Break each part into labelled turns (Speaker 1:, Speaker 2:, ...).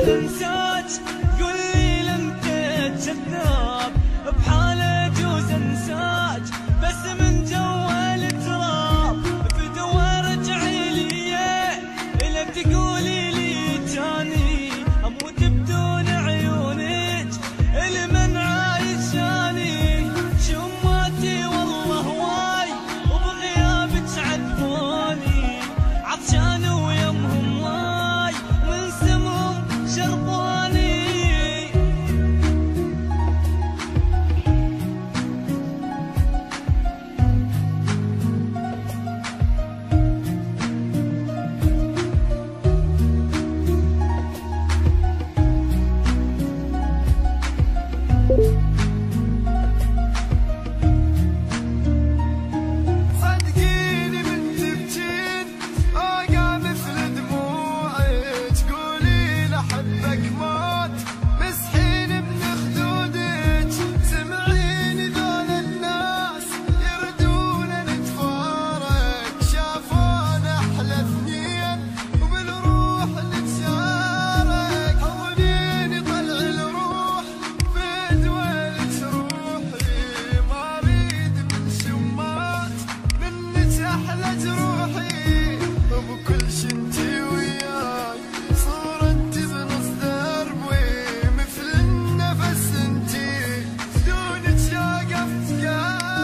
Speaker 1: انساك قولي لم كذاب بحالة جوز انساك بس من جوا التراب بدوا رجعي لي الا تقولي لي تاني اموت بدون عيونك المن عايشاني شماتي والله هواي وبغيابك عذبوني عطشان ويمهم ماي من سمهم شربوني
Speaker 2: صدقيني من تبكين اوقع مثل دموعك تقولي لحبك موت مسحين من خدودك سمعيني ذول الناس يردون نتفارق شافونا احلى اثنين وبالروح نتشارك حوليني طلع الروح في دوالك روحي ما اريد من شمات منك احلى جروحي وبكل شي انتي وياي صورة انت بنص دربي مثل النفس انتي بدونك يقف قلبي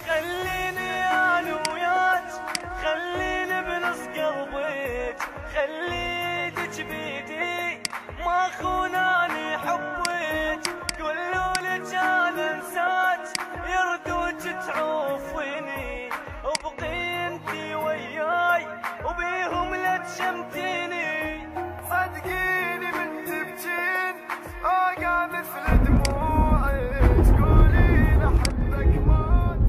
Speaker 1: خليني انا وياك خليني بنص قلبك خليتك بيدي ما خوناني حبك قولوا لك انا انساك يردوك تعوفيني وبقيمتي وياي وبيهم لا تشمتيني
Speaker 2: صدقيني من تبكين اوقع مثل دموعك تقولي لحبك موت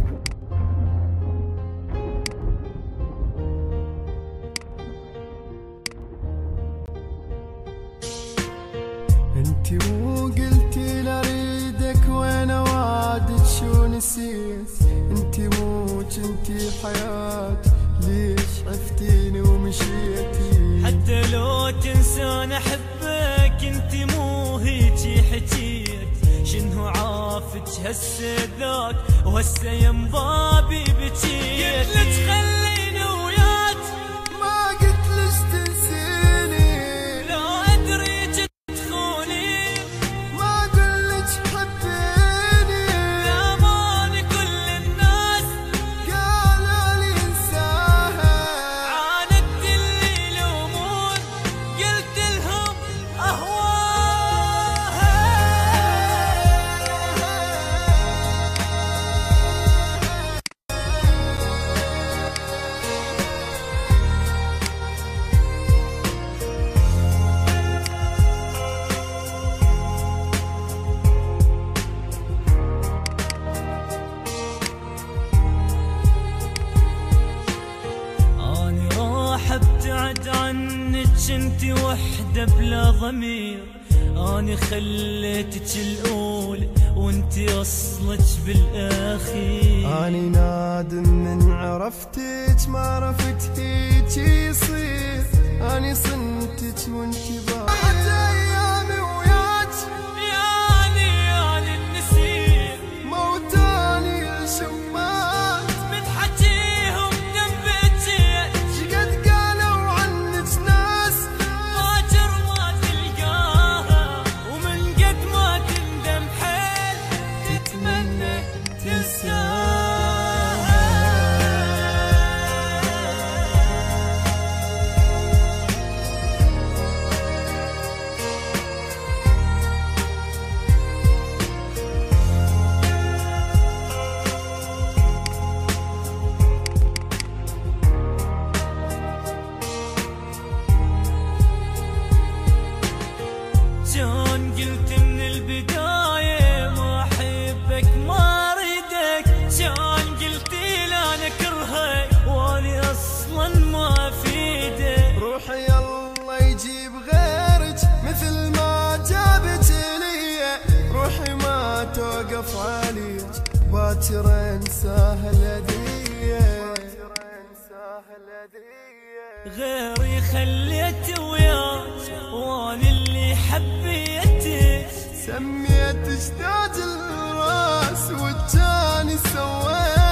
Speaker 2: انتي مو قلتي لاريدك وانا وعدك شو نسيت انتي مو جنتي حياة ليش عفتيني ومشيتي
Speaker 1: حتى لو تنسان احبك انت مو هيجي حكيت شنو عافك هسه ذاك وهسه يم بابي بكيت قلت لك خليني وياك
Speaker 2: ما قلت ليش تنسيني
Speaker 1: لا ادري تخوني
Speaker 2: ما قلت حبيني
Speaker 1: لامان كل الناس
Speaker 2: قالوا لي انساها
Speaker 1: عاندت اللي يلومون قلت لهم اني راح ابتعد عنك انتي وحده بلا ضمير اني خليتك الاولى وانتي اصلك بالاخير
Speaker 2: اني نادم من عرفتك ما عرفت هيك يصير اني صنتك وانتي بعد ايامي وياك
Speaker 1: يعني النسيم
Speaker 2: موتاني الشمات
Speaker 1: بتحكيهم جنبتين
Speaker 2: شقد قالوا عنك ناس
Speaker 1: باكر ما تلقاها ومن قد ما تندم حيل تتمنى تنساها
Speaker 2: خاطر انساها الأذية
Speaker 1: غيري خليت وياك وانا اللي حبيتك،
Speaker 2: سميت تاج الراس والجاني سويت